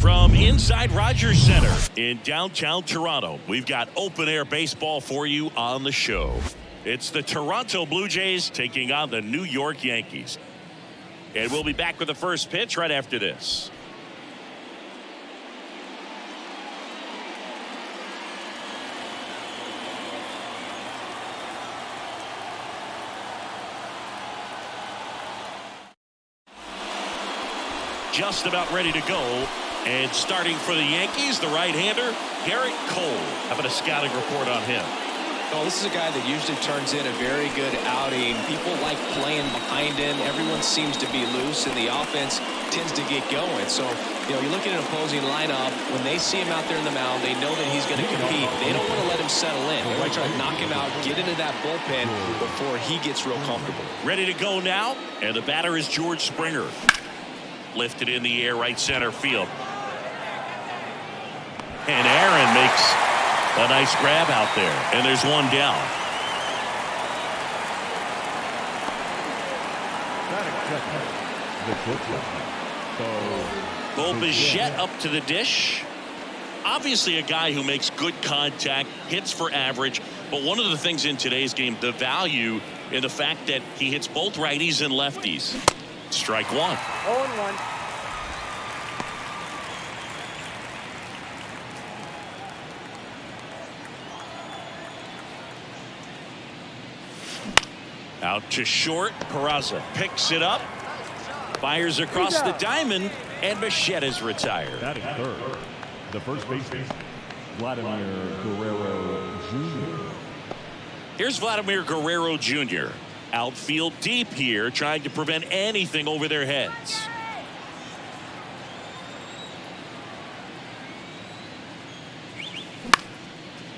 From inside Rogers Center in downtown Toronto, we've got open-air baseball for you on the show. It's the Toronto Blue Jays taking on the New York Yankees. And we'll be back with the first pitch right after this. Just about ready to go. And starting for the Yankees, the right-hander, Garrett Cole. How about a scouting report on him? Oh, this is a guy that usually turns in a very good outing. People like playing behind him. Everyone seems to be loose, and the offense tends to get going. So, you look at an opposing lineup. When they see him out there in the mound, they know that he's going to compete. They don't want to let him settle in. They want to try to knock him out, get into that bullpen before he gets real comfortable. Ready to go now, and the batter is George Springer. Lifted in the air, right center field. And Aaron makes a nice grab out there, and there's one down. Bo Bichette up to the dish. Obviously a guy who makes good contact, hits for average, but one of the things in today's game, the value in the fact that he hits both righties and lefties. Strike one. 0-1. Out to short. Peraza picks it up. Fires across the diamond. And Bichette is retired. Batting third, the first baseman, Vladimir Guerrero Jr. Here's Vladimir Guerrero Jr. Outfield deep here, trying to prevent anything over their heads.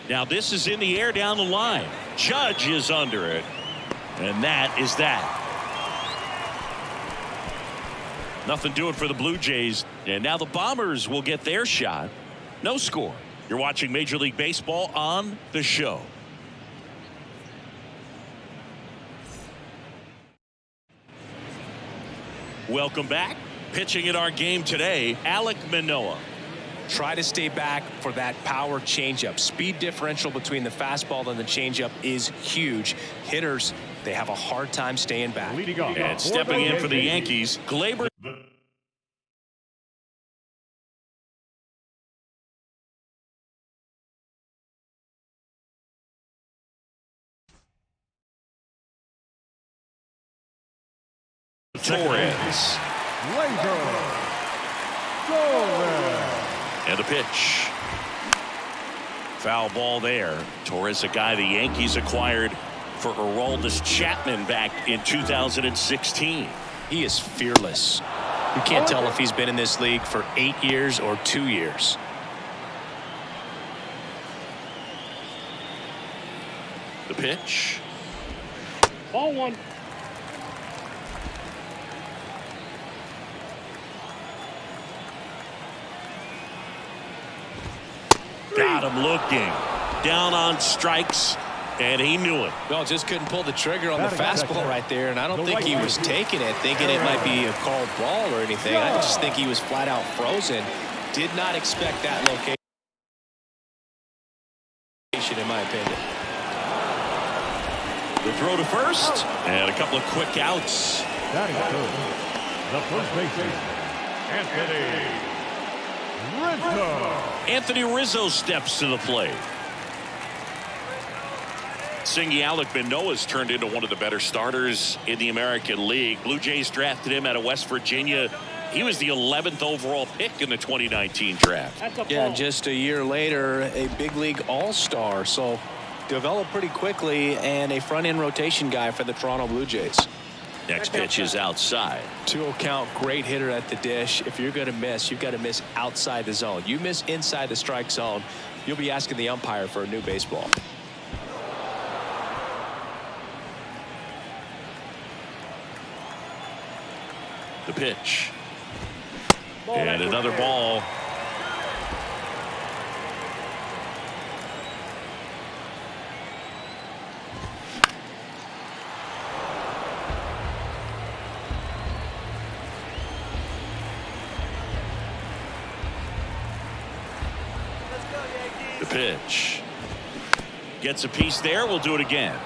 Now this is in the air down the line. Judge is under it. And that is that. Nothing doing for the Blue Jays. And now the Bombers will get their shot. No score. You're watching Major League Baseball on the show. Welcome back. Pitching in our game today, Alek Manoah. Try to stay back for that power changeup. Speed differential between the fastball and the changeup is huge. Hitters, they have a hard time staying back. And stepping in for the Yankees, Gleyber. Torres. And the pitch. Foul ball there. Torres, a guy the Yankees acquired for Aroldis Chapman back in 2016. He is fearless. You can't tell if he's been in this league for 8 years or 2 years. The pitch. Ball one. Got him looking. Down on strikes, and he knew it. Well, just couldn't pull the trigger on the fastball right there, and I don't think he was taking it, thinking it might be a called ball or anything. I just think he was flat out frozen. Did not expect that location, in my opinion. The throw to first, and a couple of quick outs. Batting third, the first baseman, Anthony Rizzo steps to the plate. Singy Alek Manoah's turned into one of the better starters in the American League. Blue Jays drafted him out of West Virginia. He was the 11th overall pick in the 2019 draft. Yeah, just a year later, a big league all-star. So developed pretty quickly and a front-end rotation guy for the Toronto Blue Jays. Next pitch is outside. 2-0 count, great hitter at the dish. If you're going to miss, you've got to miss outside the zone. You miss inside the strike zone, you'll be asking the umpire for a new baseball. The pitch. And another ball. The pitch. Gets a piece there. We'll do it again.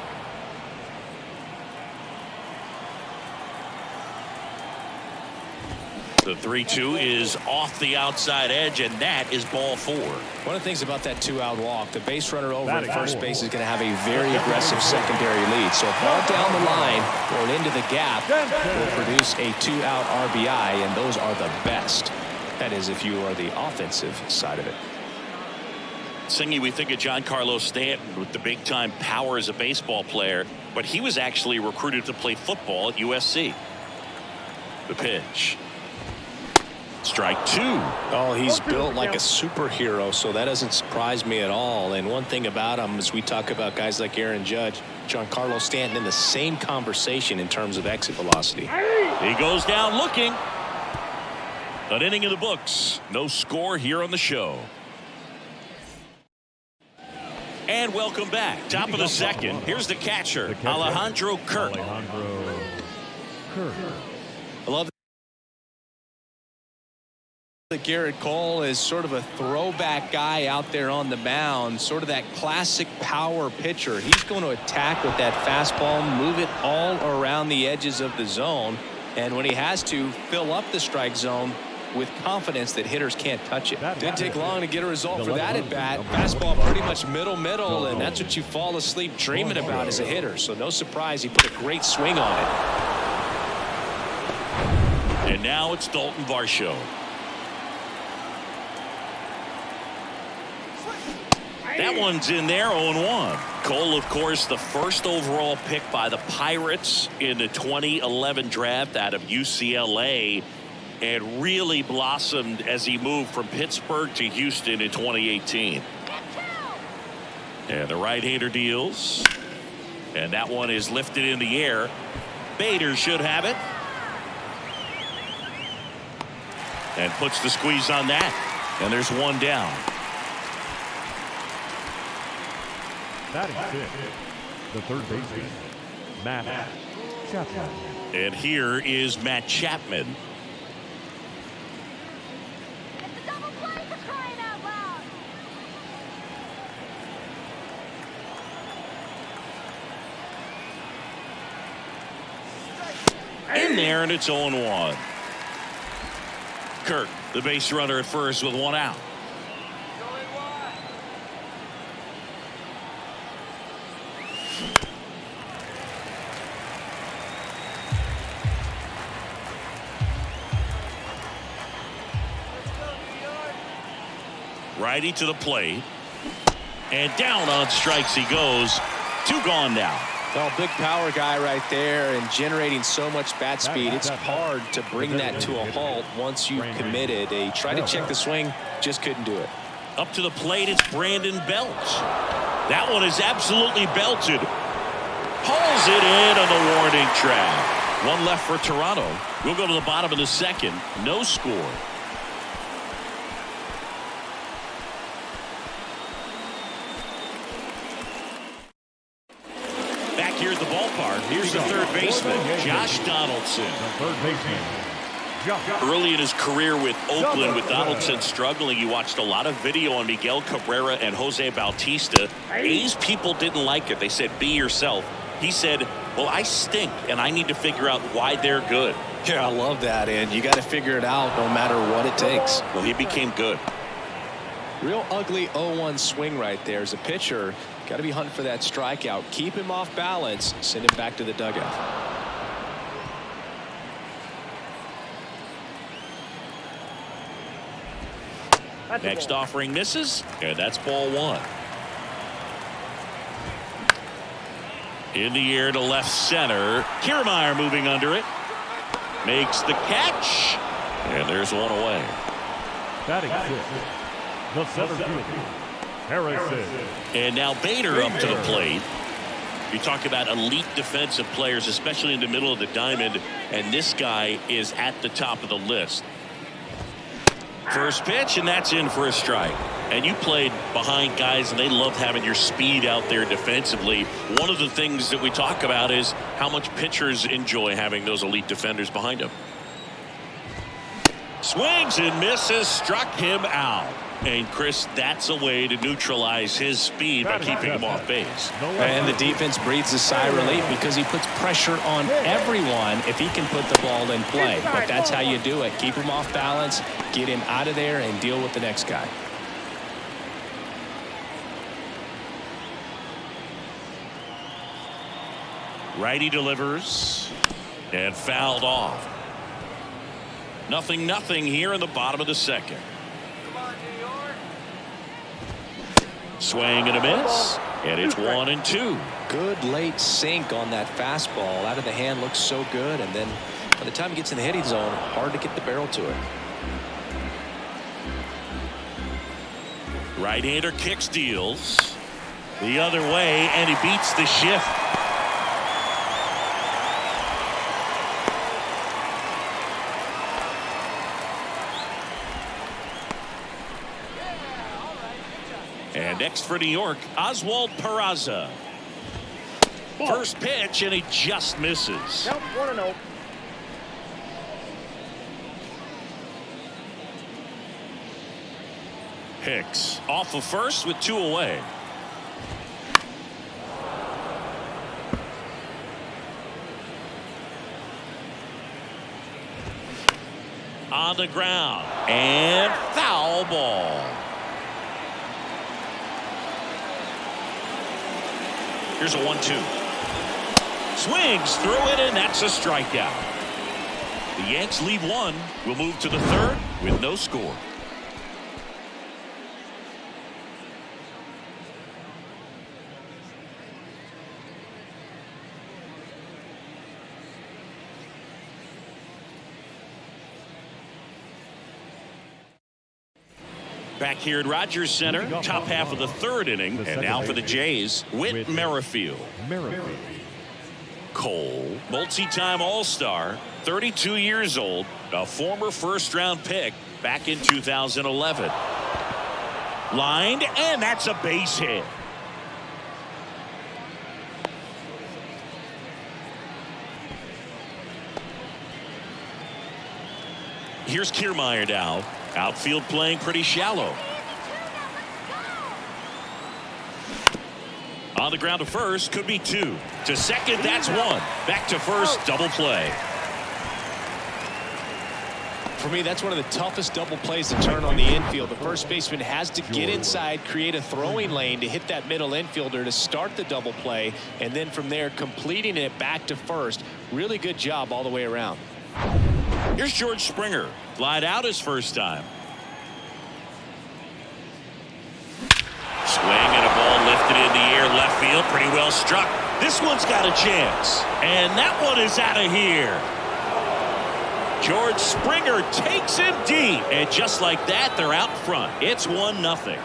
The 3-2 is off the outside edge, and that is ball 4. One of the things about that 2-out walk, the base runner over at first base is going to have a very aggressive secondary lead. So a ball down the line or into the gap will produce a 2-out RBI, and those are the best. That is, if you are the offensive side of it. Singy, we think of Giancarlo Stanton with the big-time power as a baseball player, but he was actually recruited to play football at USC. The pitch. Strike 2. Oh, he's built like a superhero, so that doesn't surprise me at all. And one thing about him is we talk about guys like Aaron Judge, Giancarlo Stanton in the same conversation in terms of exit velocity. He goes down looking. An inning in the books. No score here on the show. And welcome back. Top of the second. Here's the catcher, Alejandro Kirk. I love that Garrett Cole is sort of a throwback guy out there on the mound, sort of that classic power pitcher. He's going to attack with that fastball, move it all around the edges of the zone, and when he has to, fill up the strike zone with confidence that hitters can't touch it. Didn't take long to get a result for that at bat. Fastball pretty much middle, and that's what you fall asleep dreaming about as a hitter. So no surprise he put a great swing on it. And now it's Dalton Varsho. That one's in there, 0-1. Cole, of course, the first overall pick by the Pirates in the 2011 draft out of UCLA, and really blossomed as he moved from Pittsburgh to Houston in 2018. And the right-hander deals. And that one is lifted in the air. Bader should have it. And puts the squeeze on that. And there's one down. Batting fifth, the third baseman, Matt Chapman. And here is Matt Chapman. It's a double play for crying out loud. In there, and it's 0-1. Kirk, the base runner at first with one out. Righty to the plate, and down on strikes he goes. 2 gone now. Well, big power guy right there and generating so much bat speed. It's hard to bring that to a halt once you've committed. They tried to check the swing, just couldn't do it. Up to the plate, it's Brandon Belt. That one is absolutely belted. Hauls it in on the warning track. One left for Toronto. We'll go to the bottom of the second. No score. Back here at the ballpark, here's the third baseman, Josh Donaldson. Third baseman, Early in his career with Oakland, with Donaldson struggling, you watched a lot of video on Miguel Cabrera and Jose Bautista. A's people didn't like it. They said, be yourself. He said, well, I stink, and I need to figure out why they're good. Yeah, I love that, and you got to figure it out no matter what it takes. Well, he became good. Real ugly 0-1 swing right there. As a pitcher, got to be hunting for that strikeout. Keep him off balance. Send him back to the dugout. Next offering misses, and that's ball 1. In the air to left center. Kiermaier moving under it. Makes the catch, and there's one away. batting sixth, the center fielder, Harrison. And now Bader up to the plate. You talk about elite defensive players, especially in the middle of the diamond, and this guy is at the top of the list. First pitch, and that's in for a strike. And you played behind guys, and they love having your speed out there defensively. One of the things that we talk about is how much pitchers enjoy having those elite defenders behind them. Swings and misses, struck him out. And Chris, that's a way to neutralize his speed by keeping him off base. And the defense breathes a sigh of relief because he puts pressure on everyone if he can put the ball in play. But that's how you do it. Keep him off balance, get him out of there, and deal with the next guy. Righty delivers and fouled off. 0-0 here in the bottom of the second. Swing and a miss, and it's 1-2. Good late sink on that fastball. Out of the hand, looks so good, and then by the time he gets in the hitting zone, hard to get the barrel to it. Right-hander kicks, deals the other way, and he beats the shift. And next for New York, Oswald Peraza. First pitch, and he just misses. Nope, 1-0. Hicks off of first with 2 away. On the ground, and foul ball. Here's a 1-2. Swings through it, and that's a strikeout. The Yanks lead 1. We'll move to the third with no score. Back here at Rogers Center, top half of the third inning, and now for the Jays, Whit Merrifield. Cole, multi-time All-Star, 32 years old, a former first-round pick back in 2011. Lined, and that's a base hit. Here's Kiermaier now. Outfield playing pretty shallow. On the ground to first, could be 2. To second, that's 1. Back to first, double play. For me, that's one of the toughest double plays to turn on the infield. The first baseman has to get inside, create a throwing lane to hit that middle infielder to start the double play, and then from there completing it back to first. Really good job all the way around. Here's George Springer. Flied out his first time. Swing and a ball lifted in the air left field. Pretty well struck. This one's got a chance. And that one is out of here. George Springer takes him deep. And just like that, they're out front. It's 1-0.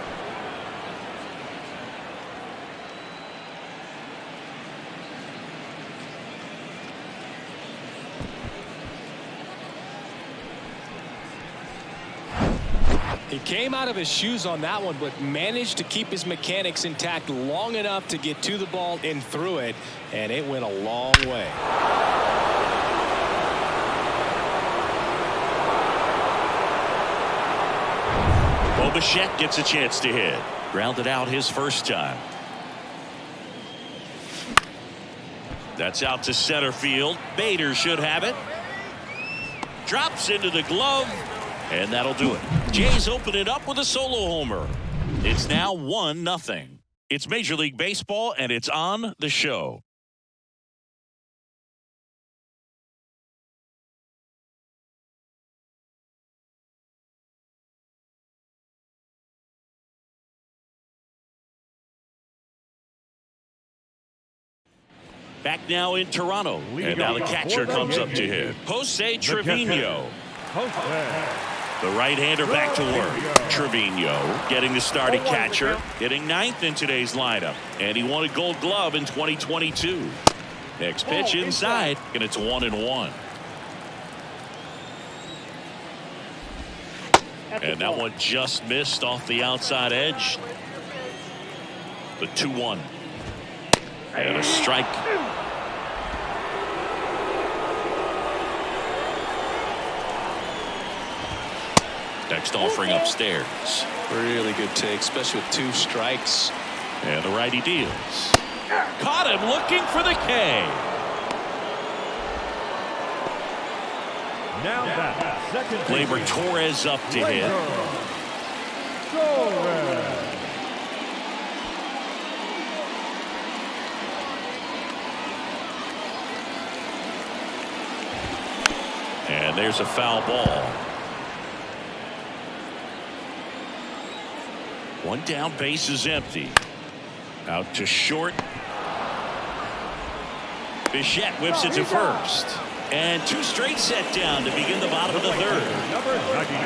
He came out of his shoes on that one, but managed to keep his mechanics intact long enough to get to the ball and through it, and it went a long way. Bichette gets a chance to hit. Grounded out his first time. That's out to center field. Bader should have it. Drops into the glove. And that'll do it. Jays open it up with a solo homer. It's now 1-0. It's Major League Baseball, and it's on the show. Back now in Toronto. And now the catcher comes up to hit. Jose Trevino. The right-hander back to work. Trevino getting the start at catcher, hitting 9th in today's lineup, and he won a Gold Glove in 2022. Next pitch inside, and it's 1-1. And that one just missed off the outside edge. The 2-1. And a strike. Next offering upstairs. Really good take, especially with 2 strikes. And the righty deals. Caught him looking for the K. Now that second Gleyber Torres up to hit. Torres. And there's a foul ball. 1 down, base is empty. Out to short. Bichette whips it to first. And 2 straight set down to begin the bottom of the 3rd. Number 99,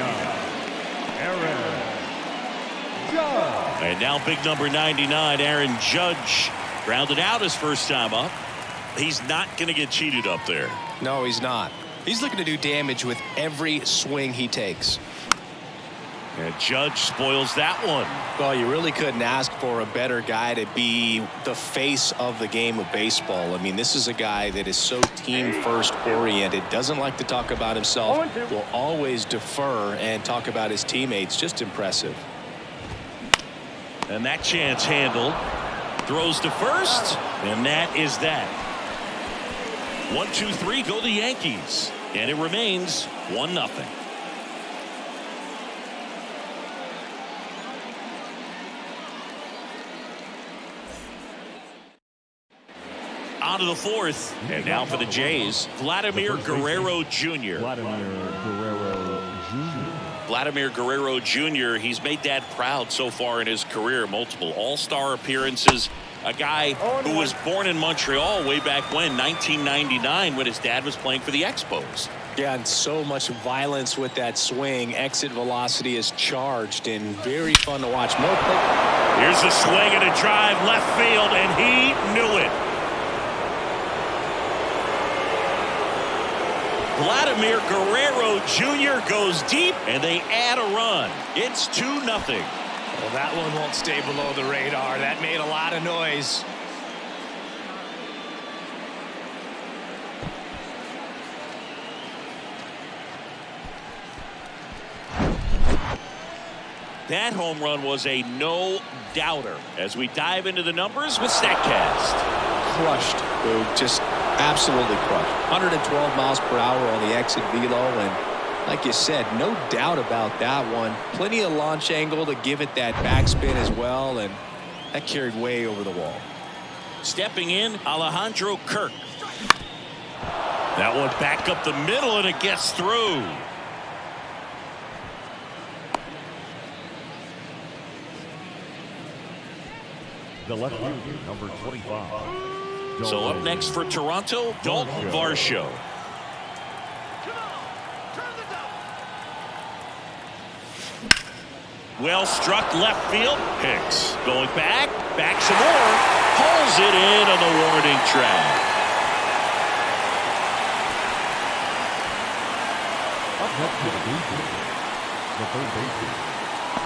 Aaron Judge. And now big number 99, Aaron Judge, grounded out his first time up. He's not going to get cheated up there. No, he's not. He's looking to do damage with every swing he takes. And Judge spoils that one. Well, you really couldn't ask for a better guy to be the face of the game of baseball. I mean, this is a guy that is so team first oriented, doesn't like to talk about himself, will always defer and talk about his teammates. Just impressive. And that chance handled. Throws to first, and that is that. 1-2-3 go the Yankees, and it remains 1-0. On to the 4th, and now for the Jays, Vladimir Guerrero Jr. Vladimir Guerrero Jr. He's made Dad proud so far in his career. Multiple all-star appearances. A guy who was born in Montreal way back when, 1999, when his dad was playing for the Expos. Yeah, and so much violence with that swing. Exit velocity is charged and very fun to watch. More play. Here's a swing and a drive left field, and he knew it. Vladimir Guerrero Jr. goes deep, and they add a run. It's 2-0. Well, that one won't stay below the radar. That made a lot of noise. That home run was a no-doubter. As we dive into the numbers with StatCast. Crushed. Just absolutely crushed. 112 miles per hour on the exit velo, and like you said, no doubt about that one. Plenty of launch angle to give it that backspin as well, and that carried way over the wall. Stepping in, Alejandro Kirk. That one back up the middle, and it gets through. The left fielder, number 25. So up next for Toronto, Dalton Varsho. Well struck left field. Hicks going back some more. Pulls it in on the warning track. Up next to the third baseman,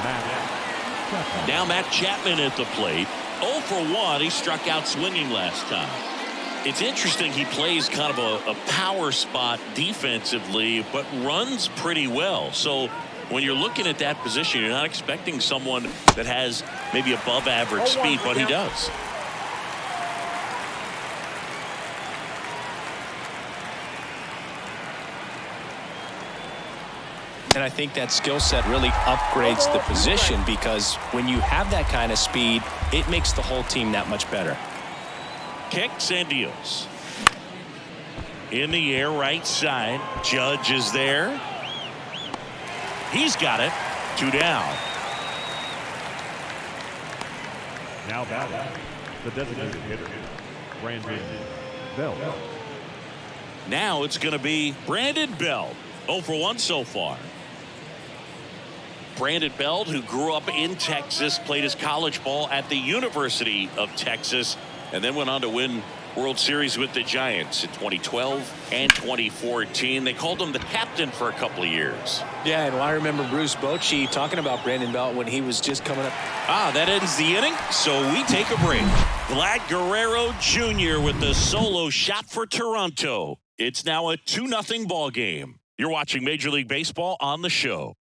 Matt. Now Matt Chapman at the plate. 0 for 1. He struck out swinging last time. It's interesting, he plays kind of a power spot defensively, but runs pretty well. So when you're looking at that position, you're not expecting someone that has maybe above average speed, but he does. And I think that skill set really upgrades the position, because when you have that kind of speed, it makes the whole team that much better. Kicks and deals. In the air, right side. Judge is there. He's got it. 2 down. Now batting, the designated hitter, Brandon Belt. Now it's going to be Brandon Belt. 0 for 1 so far. Brandon Belt, who grew up in Texas, played his college ball at the University of Texas, and then went on to win World Series with the Giants in 2012 and 2014. They called him the captain for a couple of years. Yeah, and I remember Bruce Bochy talking about Brandon Belt when he was just coming up. That ends the inning, so we take a break. Vlad Guerrero Jr. with the solo shot for Toronto. It's now a 2-0 ball game. You're watching Major League Baseball on the show.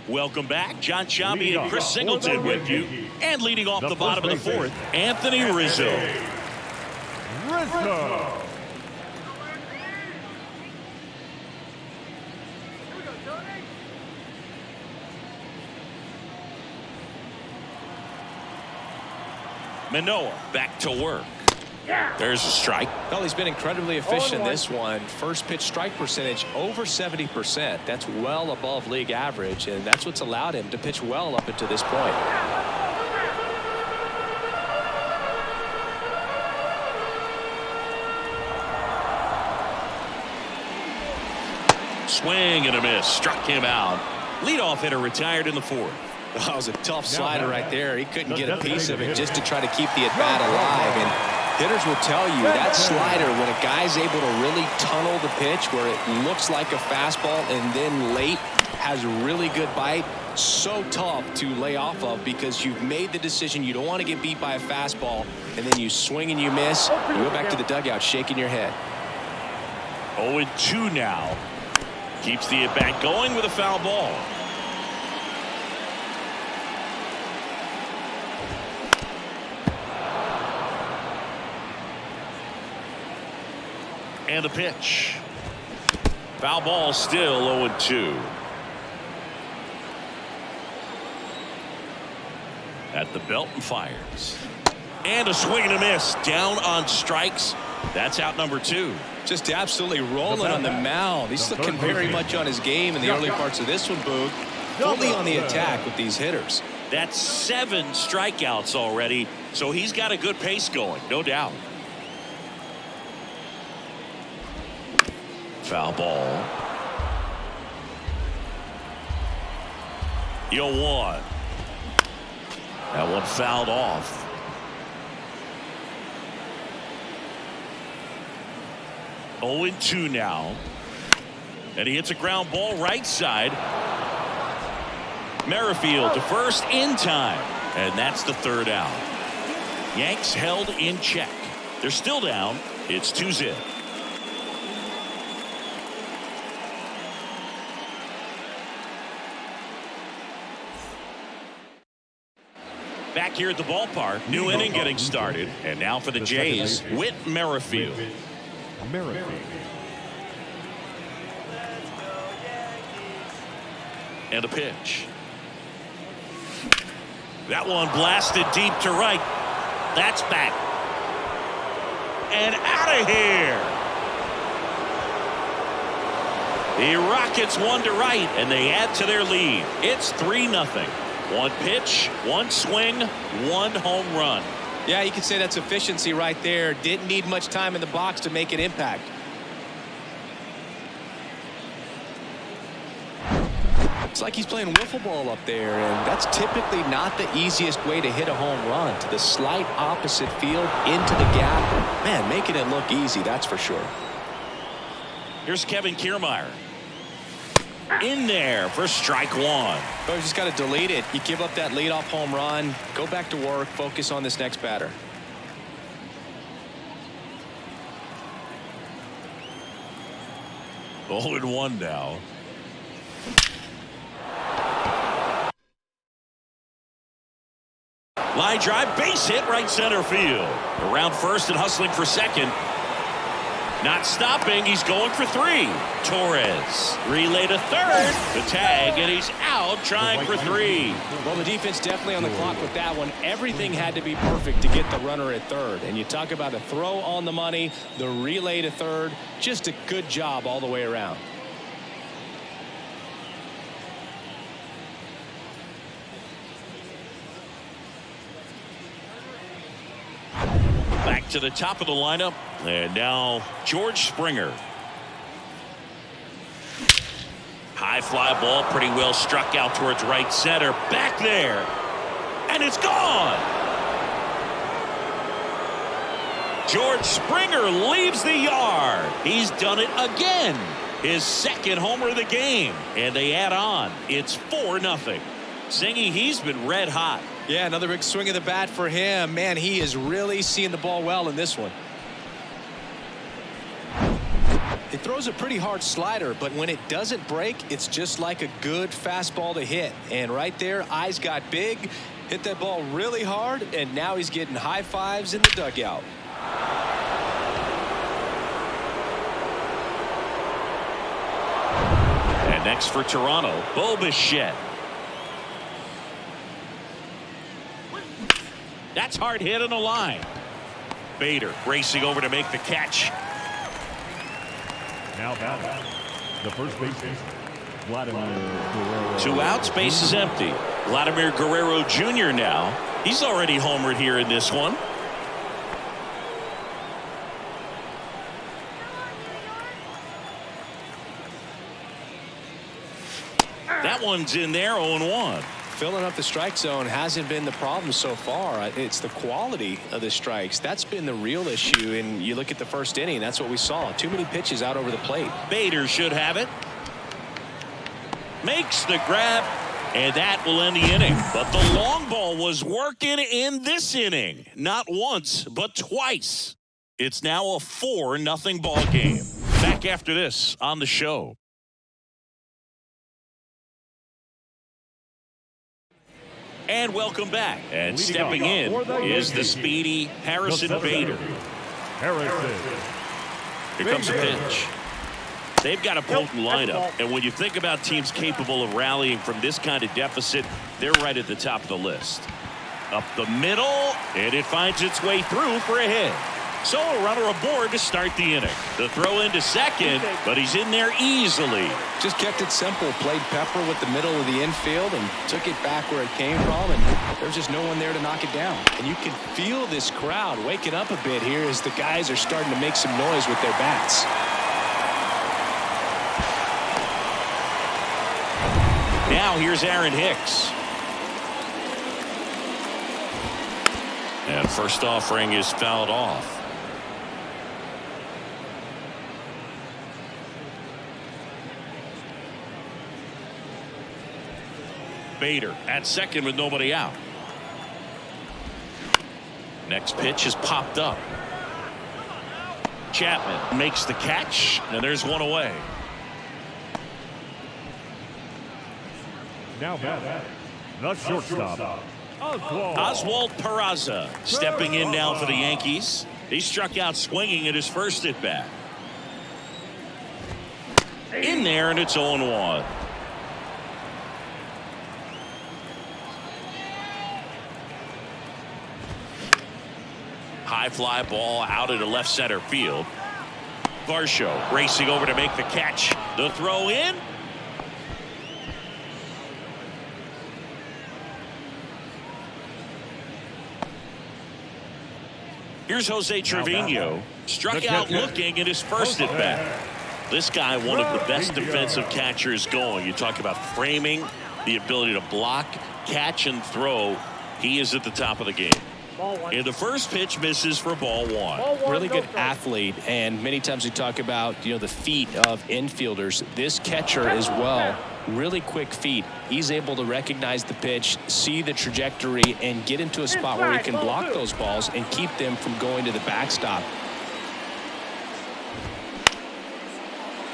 Welcome back. John Shambi and Chris Singleton with you. And leading off the bottom of the fourth, Anthony Rizzo. Manoah back to work. There's a strike. Well, he's been incredibly efficient in this one. First pitch strike percentage over 70%. That's well above league average, and that's what's allowed him to pitch well up until this point. Swing and a miss. Struck him out. Leadoff hitter retired in the fourth. That was a tough slider right there. He couldn't get a piece of it just to try to keep the at-bat alive. And hitters will tell you that slider, when a guy's able to really tunnel the pitch where it looks like a fastball and then late has really good bite, so tough to lay off of because you've made the decision you don't want to get beat by a fastball, and then you swing and you miss. You go back to the dugout shaking your head. 0-2 now. Keeps the at-bat going with a foul ball. And a pitch. Foul ball, still 0-2. At the belt and fires. And a swing and a miss. Down on strikes. That's out number 2. Just absolutely rolling on the mound. He's looking very much on his game in the early parts of this one, Boog. Fully on the attack with these hitters. That's 7 strikeouts already, so he's got a good pace going, no doubt. Foul ball. 0-1. That one fouled off. 0-2 now. And he hits a ground ball right side. Merrifield to first in time. And that's the third out. Yanks held in check. They're still down. It's 2-0. Back here at the ballpark, new inning getting started. And now for the Jays, Whit Merrifield. And a pitch. That one blasted deep to right. That's back. And out of here. The Rockets 1 to right, and they add to their lead. It's 3-0. 1 pitch, 1 swing, 1 home run. Yeah, you can say that's efficiency right there. Didn't need much time in the box to make an impact. It's like he's playing wiffle ball up there, and that's typically not the easiest way to hit a home run. To the slight opposite field, into the gap. Man, making it look easy, that's for sure. Here's Kevin Kiermaier. In there for strike 1. But you just got to delete it. You give up that leadoff home run, go back to work, focus on this next batter. Oh, and 1 now. Line drive, base hit, right center field. Around first and hustling for second. Not stopping, he's going for 3. Torres, relay to third, the tag, and he's out trying for 3. Well, the defense definitely on the clock with that one. Everything had to be perfect to get the runner at third. And you talk about a throw on the money, the relay to third, just a good job all the way around. Back to the top of the lineup, and now George Springer. High fly ball, pretty well struck out towards right center. Back there, and it's gone. George Springer leaves the yard. He's done it again. His second homer of the game, and they add on. It's 4-0. Singy, he's been red hot. Yeah, another big swing of the bat for him. Man, he is really seeing the ball well in this one. He throws a pretty hard slider, but when it doesn't break, it's just like a good fastball to hit. And right there, eyes got big, hit that ball really hard, and now he's getting high fives in the dugout. And next for Toronto, Bichette. That's hard hit on the line. Bader racing over to make the catch. Now batting, the first baseman, Vladimir Guerrero. 2 outs, base is empty. Vladimir Guerrero Jr. now. He's already homered here in this one. That one's in there, 0-1. Filling up the strike zone hasn't been the problem so far. It's the quality of the strikes. That's been the real issue. And you look at the first inning, that's what we saw. Too many pitches out over the plate. Bader should have it. Makes the grab, and that will end the inning. But the long ball was working in this inning. Not once, but twice. It's now a 4-0 ball game. Back after this on the show. And welcome back. And stepping in is the speedy Harrison Bader. Here comes a pitch. They've got a potent lineup, and when you think about teams capable of rallying from this kind of deficit, they're right at the top of the list. Up the middle, and it finds its way through for a hit. So a runner aboard to start the inning. The throw into second, but he's in there easily. Just kept it simple. Played pepper with the middle of the infield and took it back where it came from, and there's just no one there to knock it down. And you can feel this crowd waking up a bit here as the guys are starting to make some noise with their bats. Now here's Aaron Hicks. And first offering is fouled off. Bader at second with nobody out. Next pitch is popped up. Chapman makes the catch, and there's one away. Now batting, the shortstop, Oswald Peraza stepping in now for the Yankees. He struck out swinging at his first at bat. In there, and it's 0-1. High fly ball out into left center field. Varsho racing over to make the catch. The throw in. Here's Jose Trevino. Struck out looking at his first at bat. This guy, one of the best defensive catchers going. You talk about framing, the ability to block, catch, and throw. He is at the top of the game. And the first pitch misses for ball one. Really good athlete, and many times we talk about, the feet of infielders. This catcher as well, really quick feet. He's able to recognize the pitch, see the trajectory, and get into a spot where he can block those balls and keep them from going to the backstop.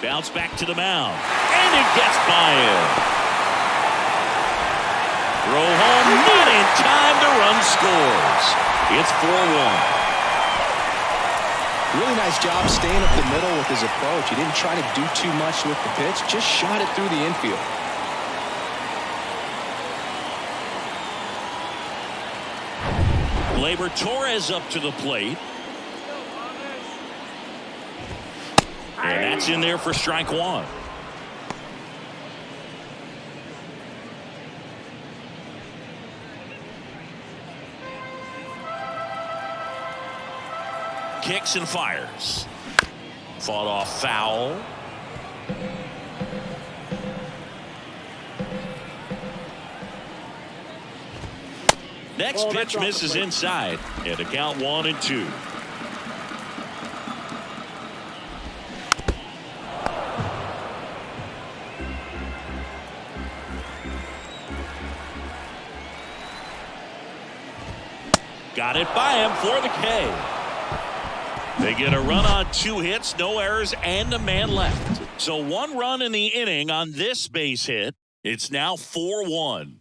Bounce back to the mound, and it gets by him. Throw home, not in time, the run scores. It's 4-1. Really nice job staying up the middle with his approach. He didn't try to do too much with the pitch, just shot it through the infield. Gleyber Torres up to the plate. And that's in there for strike one. Kicks and fires. Fought off foul. Next pitch misses inside. And a count 1-2. Got it by him for the K. They get a run on 2 hits, no errors, and a man left. So 1 run in the inning on this base hit. It's now 4-1.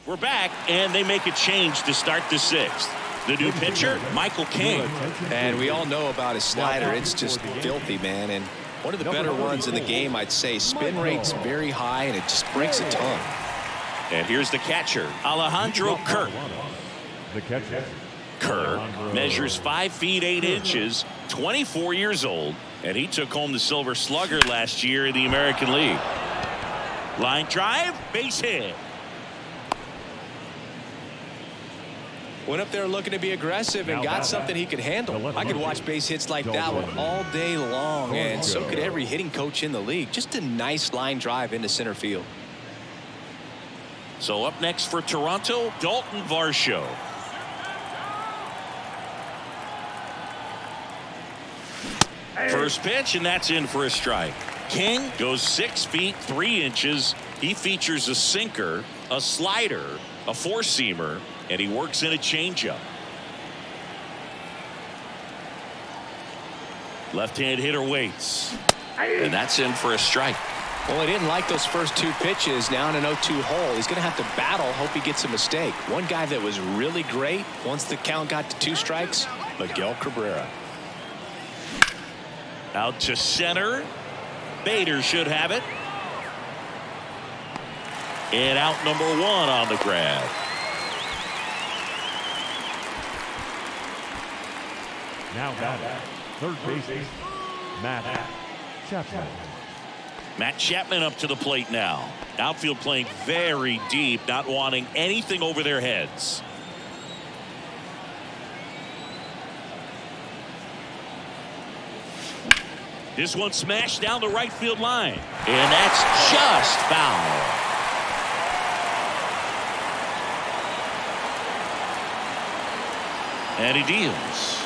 We're back, and they make a change to start the 6th. The new pitcher, Michael King. And we all know about his slider. It's just filthy, man. And one of the better ones in the game, I'd say. Spin rate's very high, and it just breaks a ton. And here's the catcher, Alejandro Kirk. The catcher. Kirk measures 5 feet 8 inches, 24 years old, and he took home the Silver Slugger last year in the American League. Line drive, base hit. Went up there looking to be aggressive and got something he could handle. I could watch base hits like that one all day long, and so could every hitting coach in the league. Just a nice line drive into center field. So up next for Toronto, Dalton Varsho. First pitch, and that's in for a strike. King goes 6 feet 3 inches. He features a sinker, a slider, a 4-seamer, and he works in a changeup. Left-hand hitter waits, and that's in for a strike. Well, he didn't like those first 2 pitches. Now in an 0-2 hole, he's going to have to battle. Hope he gets a mistake. One guy that was really great once the count got to 2 strikes, Miguel Cabrera. Out to center. Bader should have it. And out number 1 on the grab. Now batting, third baseman, Matt Chapman. Matt Chapman up to the plate now. Outfield playing very deep, not wanting anything over their heads. This one smashed down the right field line. And that's just foul. And he deals.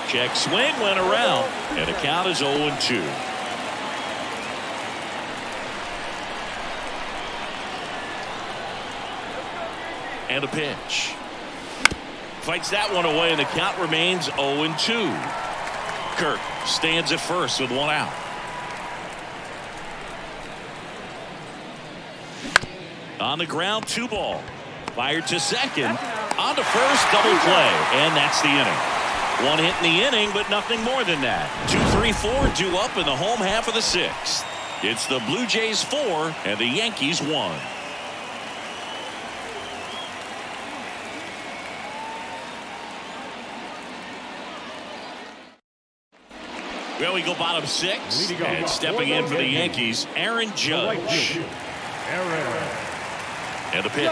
Check swing went around, and the count is 0-2. And a pitch. Fights that one away, and the count remains 0-2. Kirk stands at first with 1 out. On the ground, 2 ball. Fired to second. On to first, double play, and that's the inning. 1 hit in the inning, but nothing more than that. 2, 3, 4 due up in the home half of the 6th. It's the Blue Jays 4 and the Yankees 1. Well, we go bottom 6, and stepping in for the Yankees, Aaron Judge. And a pitch.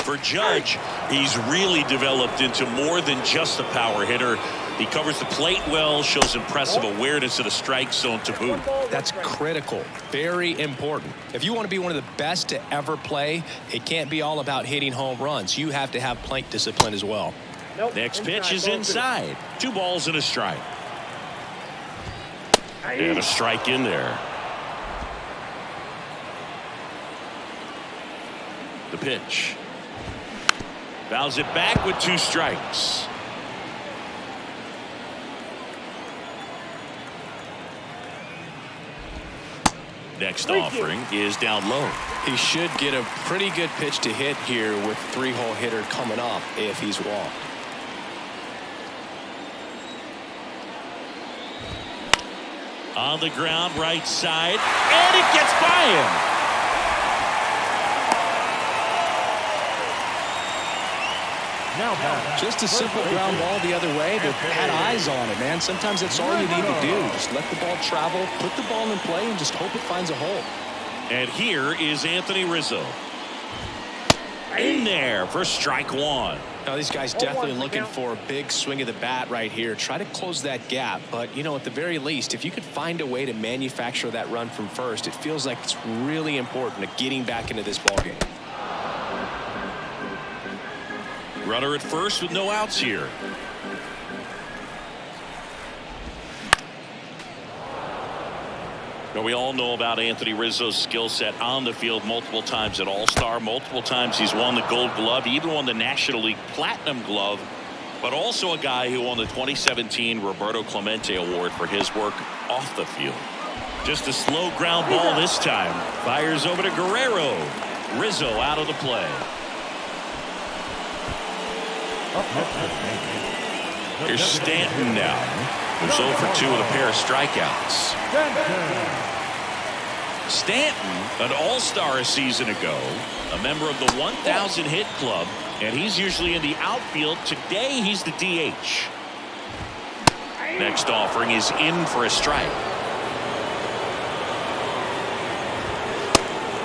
For Judge, he's really developed into more than just a power hitter. He covers the plate well, shows impressive awareness of the strike zone to boot. That's critical. Very important. If you want to be one of the best to ever play, it can't be all about hitting home runs. You have to have plate discipline as well. Next pitch is inside. 2 balls and a strike. And a strike in there. The pitch. Fouls it back with 2 strikes. Next offering is down low. He should get a pretty good pitch to hit here with 3-hole hitter coming up if he's walked. On the ground, right side, and it gets by him. Just a simple ground ball the other way that had eyes on it, man. Sometimes that's all you need to do. Just let the ball travel, put the ball in play, and just hope it finds a hole. And here is Anthony Rizzo. In there for strike 1. Now, these guys definitely looking for a big swing of the bat right here. Try to close that gap. But, you know, at the very least, if you could find a way to manufacture that run from first, it feels like it's really important to getting back into this ballgame. Runner at first with no outs here. Now, we all know about Anthony Rizzo's skill set on the field. Multiple times at All-Star, multiple times he's won the Gold Glove, even won the National League Platinum Glove, but also a guy who won the 2017 Roberto Clemente Award for his work off the field. Just a slow ground ball this time. Fires over to Guerrero. Rizzo out of the play. Here's Stanton now, who's 0 for 2 with a pair of strikeouts. Stanton, an all-star a season ago, a member of the 1,000 hit club, and he's usually in the outfield. Today he's the DH. Next offering is in for a strike.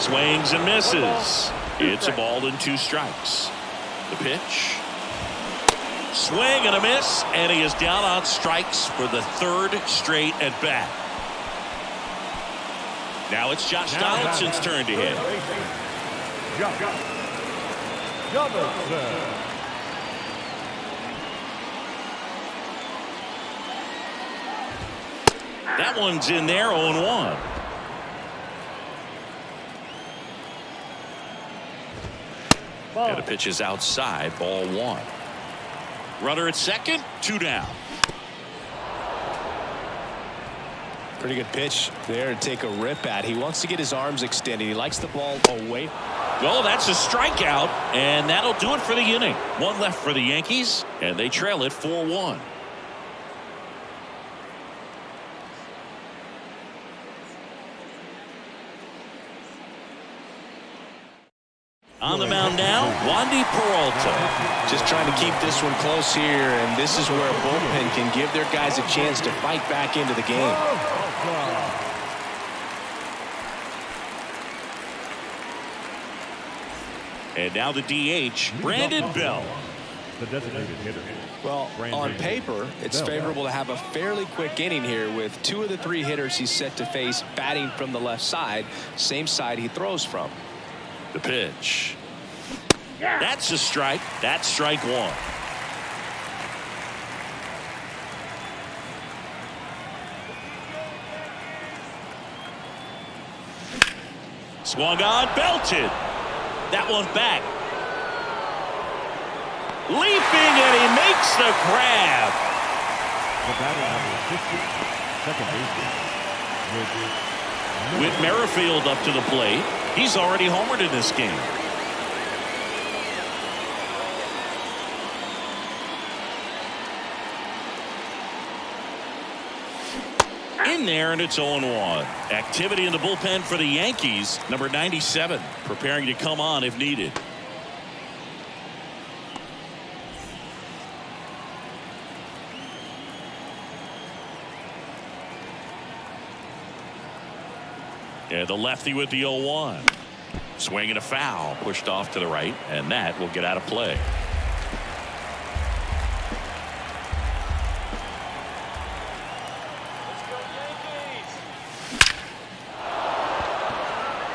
Swings and misses. It's a ball and 2 strikes. The pitch. Swing and a miss, and he is down on strikes for the 3rd straight at bat. Now it's Josh Donaldson's turn to hit. That one's in there, 0-1. And the pitch is outside, ball 1. Runner at second, 2 down. Pretty good pitch there to take a rip at. He wants to get his arms extended. He likes the ball away. Well, that's a strikeout, and that'll do it for the inning. 1 left for the Yankees, and they trail it 4-1. On the mound now, Wandy Peralta. Just trying to keep this one close here, and this is where a bullpen can give their guys a chance to fight back into the game. And now the DH, Brandon Bell. The designated hitter. Well, on paper, it's favorable to have a fairly quick inning here with 2 of the 3 hitters he's set to face batting from the left side, same side he throws from. The pitch. That's a strike. That's strike 1. Swung on, belted. That one back. Leaping, and he makes the grab. The batter number 50, second baseman. With Merrifield up to the plate, he's already homered in this game. In there, and it's 0-1. Activity in the bullpen for the Yankees. Number 97 preparing to come on if needed. And the lefty with the 0-1. Swinging a foul, pushed off to the right, and that will get out of play.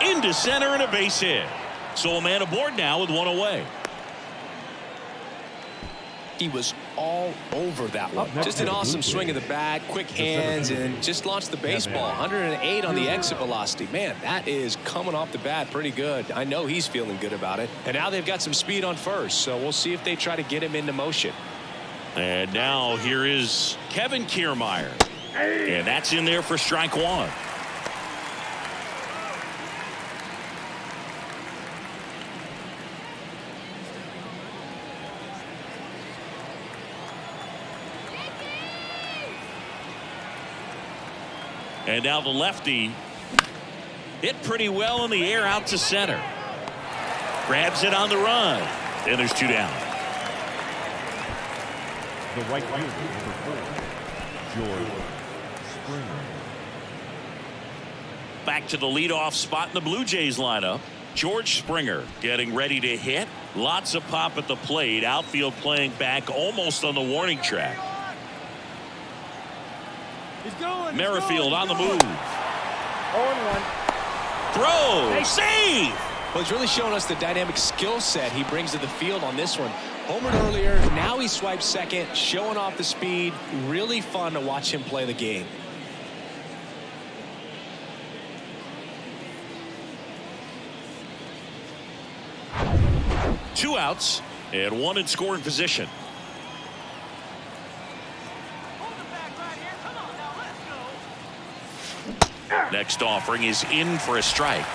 Into center and a base hit. So a man aboard now with 1 away. He was all over that one. Just an awesome swing of the bat, quick hands, and just launched the baseball. 108 on the exit velocity. Man, that is coming off the bat pretty good. I know he's feeling good about it. And now they've got some speed on first, so we'll see if they try to get him into motion. And now here is Kevin Kiermaier. And that's in there for strike 1. And now the lefty hit pretty well in the air out to center. Grabs it on the run. And there's 2 down. The right fielder, number 4, George Springer. Back to the leadoff spot in the Blue Jays lineup. George Springer getting ready to hit. Lots of pop at the plate. Outfield playing back almost on the warning track. Merrifield on the move. 0-1. Throw. Save. Well, he's really showing us the dynamic skill set he brings to the field on this one. Homered earlier, now he swipes second, showing off the speed. Really fun to watch him play the game. 2 outs and 1 in scoring position. Next offering is in for a strike.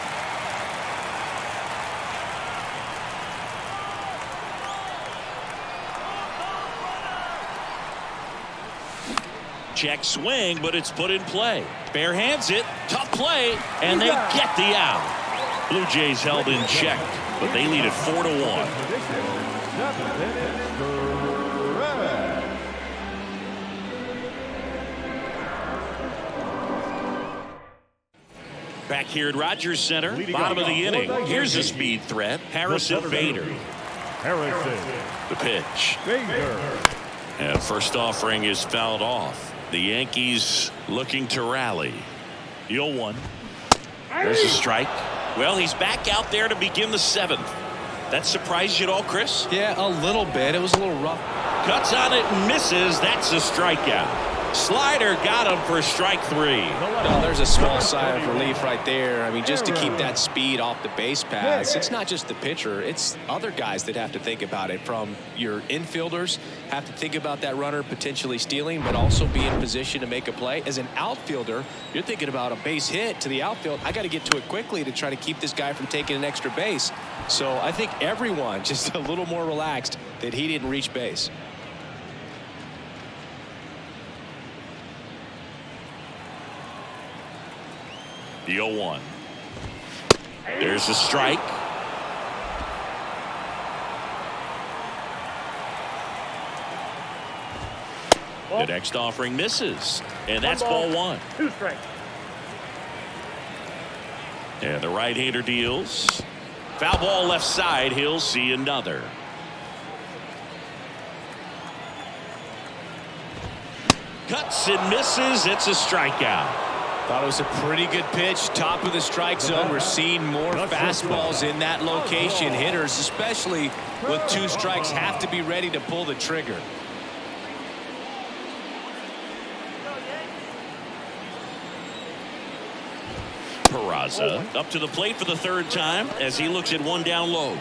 Check swing, but it's put in play. Bare hands it, tough play, and they get the out. Blue Jays held in check, but they lead it 4-1. Back here at Rogers Center, bottom of the inning. Here's a speed threat, Harrison Bader. The pitch. And first offering is fouled off. The Yankees looking to rally. The 0-1. There's a strike. Well, he's back out there to begin the 7th. That surprised you at all, Chris? Yeah, a little bit. It was a little rough. Cuts on it and misses. That's a strikeout. Slider got him for strike 3. No, there's a small sigh of relief right there. I mean, just to keep that speed off the base paths. It's not just the pitcher. It's other guys that have to think about it. From your infielders have to think about that runner potentially stealing, but also be in position to make a play. As an outfielder, you're thinking about a base hit to the outfield. I got to get to it quickly to try to keep this guy from taking an extra base. So I think everyone just a little more relaxed that he didn't reach base. The 0-1. There's a strike. The next offering misses, and that's ball 1. 2 strikes. And the right-hander deals. Foul ball left side. He'll see another. Cuts and misses. It's a strikeout. Thought it was a pretty good pitch, top of the strike zone. We're seeing more fastballs in that location. Hitters, especially with 2 strikes, have to be ready to pull the trigger. Peraza up to the plate for the 3rd time as he looks at 1 down low.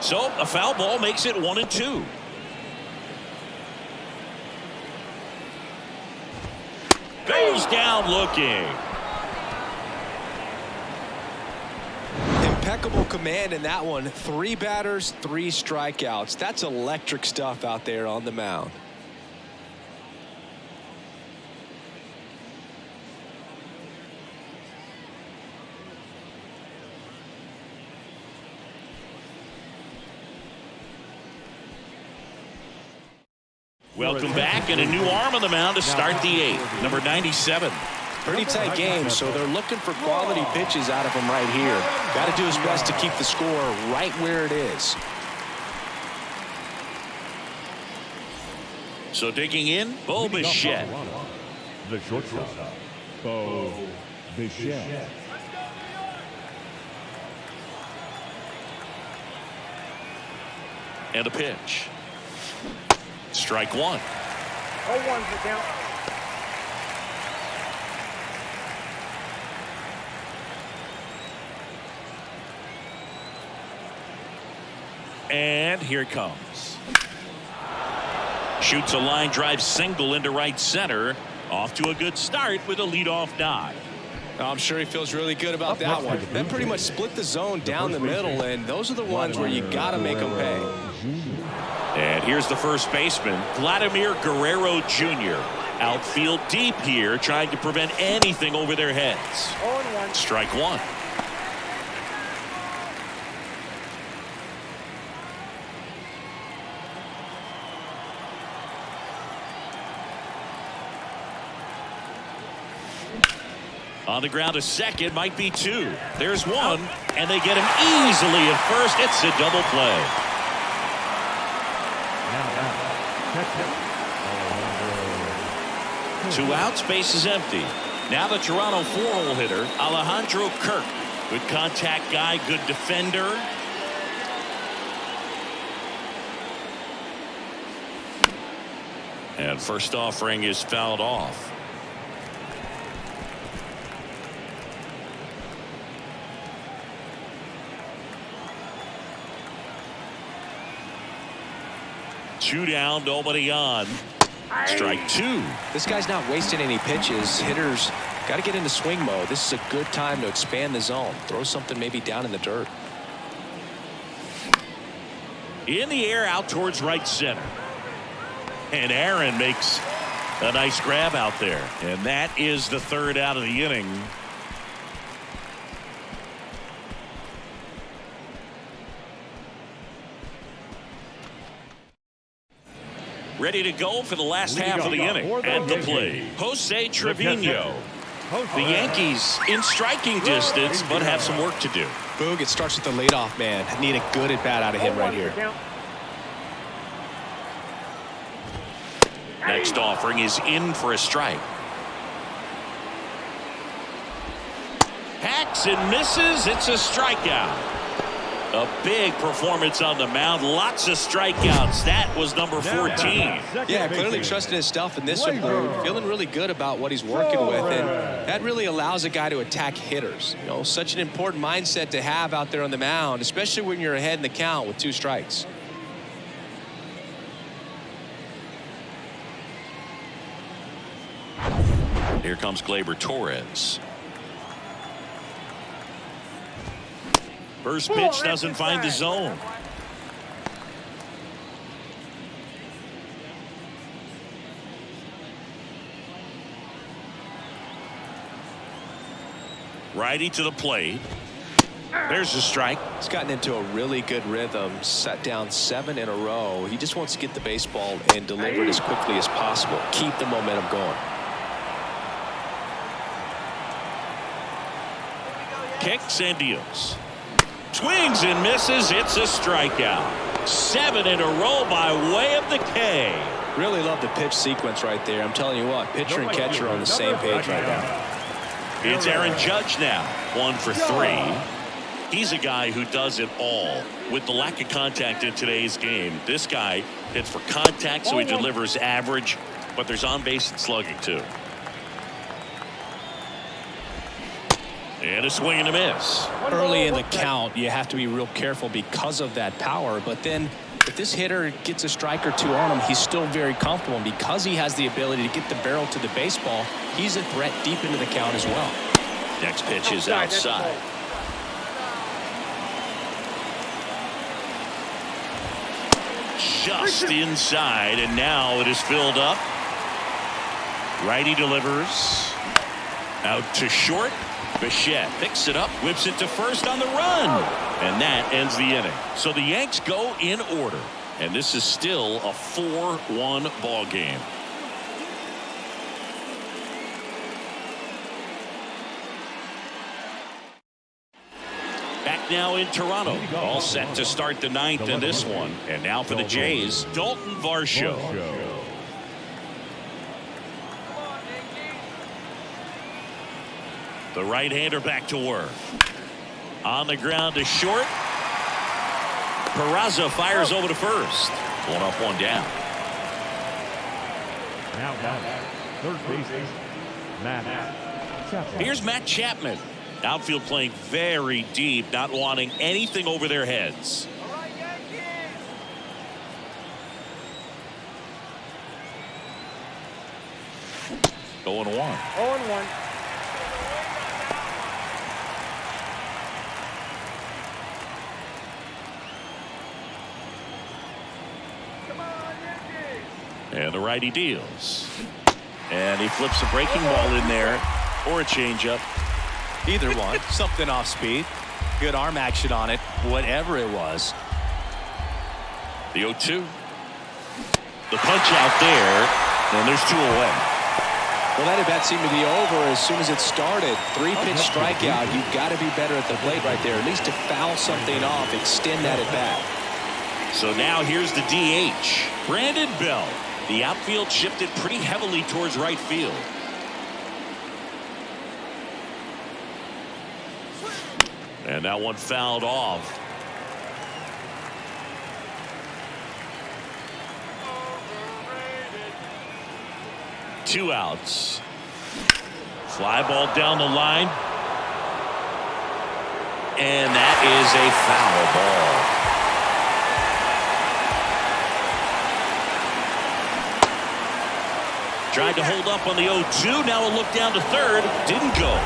So a foul ball makes it 1-2. Goes down looking. Impeccable command in that one. 3 batters, 3 strikeouts. That's electric stuff out there on the mound. Welcome back, and a new arm on the mound to start the 8th. Number 97. Pretty tight game, so they're looking for quality pitches out of him right here. Got to do his best to keep the score right where it is. So digging in, Mlb The Show. The shortstop, Mlb The Show. And a pitch. Strike 1. 0-1's the count. And here it comes. Shoots a line drive single into right center. Off to a good start with a leadoff dive. I'm sure he feels really good about that one. That pretty much split the zone down the middle, and those are the ones where you got to make them pay. And here's the first baseman, Vladimir Guerrero Jr. Outfield deep here, trying to prevent anything over their heads. 0-1. Strike 1. On the ground to second, might be 2. There's 1, and they get him easily at first. It's a double play. 2 outs, base is empty. Now the Toronto 4-hole hitter, Alejandro Kirk. Good contact guy, good defender. And first offering is fouled off. Two down, nobody on. Strike two. This guy's not wasting any pitches. Hitters got to get into swing mode. This is a good time to expand the zone. Throw something maybe down in the dirt. In the air out towards right center. And Aaron makes a nice grab out there. And that is the third out of the inning. Ready to go for the last half of the inning. At the plate, Jose Trevino. The Yankees in striking distance, but have some work to do. Boog, it starts with the leadoff man. Need a good at bat out of him right here. Next offering is in for a strike. Hacks and misses. It's a strikeout. A big performance on the mound. Lots of strikeouts. That was number 14. Yeah, clearly trusting his stuff in this one, Boog. Feeling really good about what he's working with, and that really allows a guy to attack hitters. You know, such an important mindset to have out there on the mound, especially when you're ahead in the count with 2 strikes. Here comes Gleyber Torres. First pitch doesn't find the zone. Righty to the plate. There's a strike. He's gotten into a really good rhythm. Set down 7 in a row. He just wants to get the baseball and deliver it as quickly as possible. Keep the momentum going. Kicks and deals. Swings and misses. It's a strikeout. 7 in a row by way of the K. Really love the pitch sequence right there. I'm telling you what, pitcher and catcher are on the same page right now. It's Aaron Judge now. 1 for 3. He's a guy who does it all. With the lack of contact in today's game, this guy hits for contact, so he delivers average, but there's on base and slugging too. And a swing and a miss. Early in the count, you have to be real careful because of that power. But then if this hitter gets a strike or 2 on him, he's still very comfortable. And because he has the ability to get the barrel to the baseball, he's a threat deep into the count as well. Next pitch is outside. Just inside, and now it is filled up. Righty delivers. Out to short. Bichette picks it up, whips it to first on the run, and that ends the inning. So the Yanks go in order, and this is still a 4-1 ball game. Back now in Toronto, all set to start the 9th in this one, and now for the Jays, Dalton Varsho. The right-hander back to work. On the ground to short. Peraza fires over to first. 1 up, 1 down. Now third baseman, Matt Chapman. Here's Matt Chapman. Outfield playing very deep, not wanting anything over their heads. 0-1. 0-1. And the righty deals. And he flips a breaking ball in there, or a changeup. Either one. Something off speed. Good arm action on it. Whatever it was. The 0-2. The punch out there, and there's 2 away. Well, that at bat seemed to be over as soon as it started. 3-pitch strikeout. You've got to be better at the plate right there, at least to foul something off, extend that at bat. So now here's the DH, Brandon Bell. The outfield shifted pretty heavily towards right field. And that one fouled off. 2 outs. Fly ball down the line. And that is a foul ball. Tried to hold up on the 0-2. Now a look down to third. Didn't go.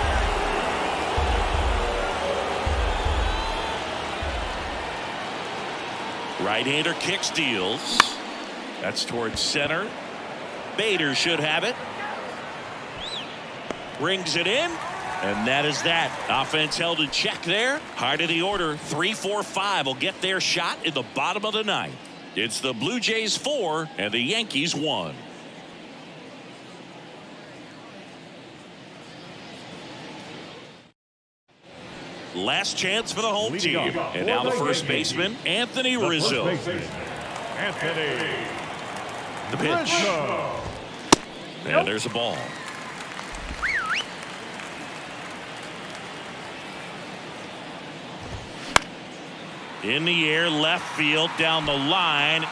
Right-hander kicks, deals. That's towards center. Bader should have it. Brings it in. And that is that. Offense held in check there. Heart of the order. 3-4-5 will get their shot in the bottom of the ninth. It's the Blue Jays 4 and the Yankees 1. Last chance for the home team. And now the first baseman, Anthony Rizzo. Anthony. The pitch. And there's a ball. In the air, left field, down the line.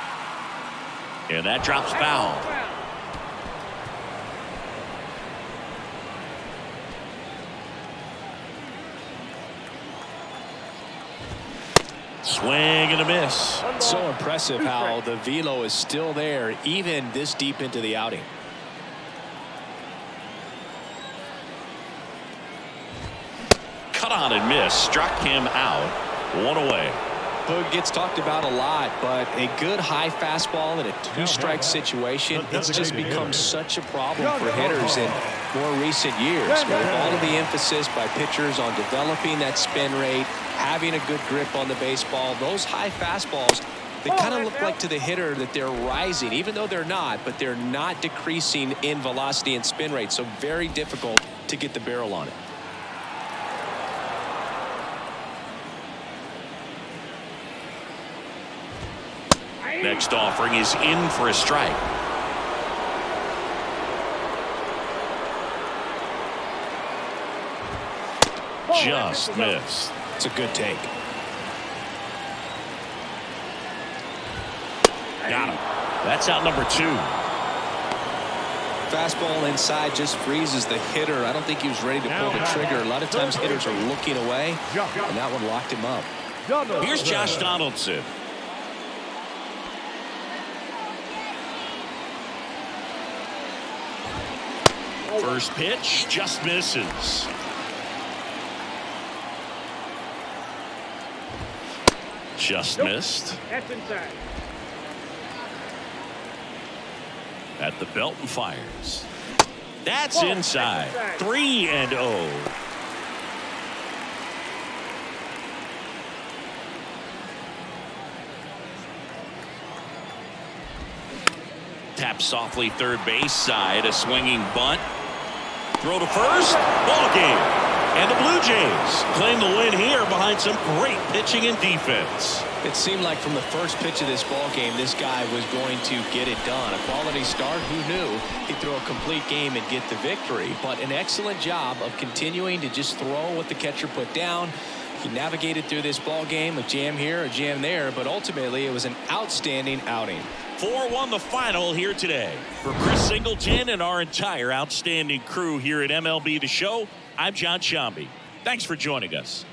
And that drops foul. Swing and a miss. So impressive how the velo is still there even this deep into the outing. Cut on and miss. Struck him out. 1 away. Boog gets talked about a lot, but a good high fastball in a 2-strike situation, it's just become such a problem for hitters in more recent years. With all of the emphasis by pitchers on developing that spin rate, having a good grip on the baseball, those high fastballs, they kind of look like to the hitter that they're rising, even though they're not, but they're not decreasing in velocity and spin rate, so very difficult to get the barrel on it. Next offering is in for a strike. Just missed. It's a good take. Got him. That's out number 2. Fastball inside just freezes the hitter. I don't think he was ready to pull the trigger. A lot of times hitters are looking away, and that one locked him up. Here's Josh Donaldson. First pitch just misses. Just missed. That's inside. At the belt and fires. That's inside. 3-0. Tap softly third base side. A swinging bunt. Throw to first. Ball game. And the Blue Jays claim the win here behind some great pitching and defense. It seemed like from the first pitch of this ball game, this guy was going to get it done. A quality start. Who knew he'd throw a complete game and get the victory? But an excellent job of continuing to just throw what the catcher put down. He navigated through this ball game, a jam here, a jam there, but ultimately it was an outstanding outing. 4-1 the final here today. For Chris Singleton and our entire outstanding crew here at MLB The Show, I'm John Shambi. Thanks for joining us.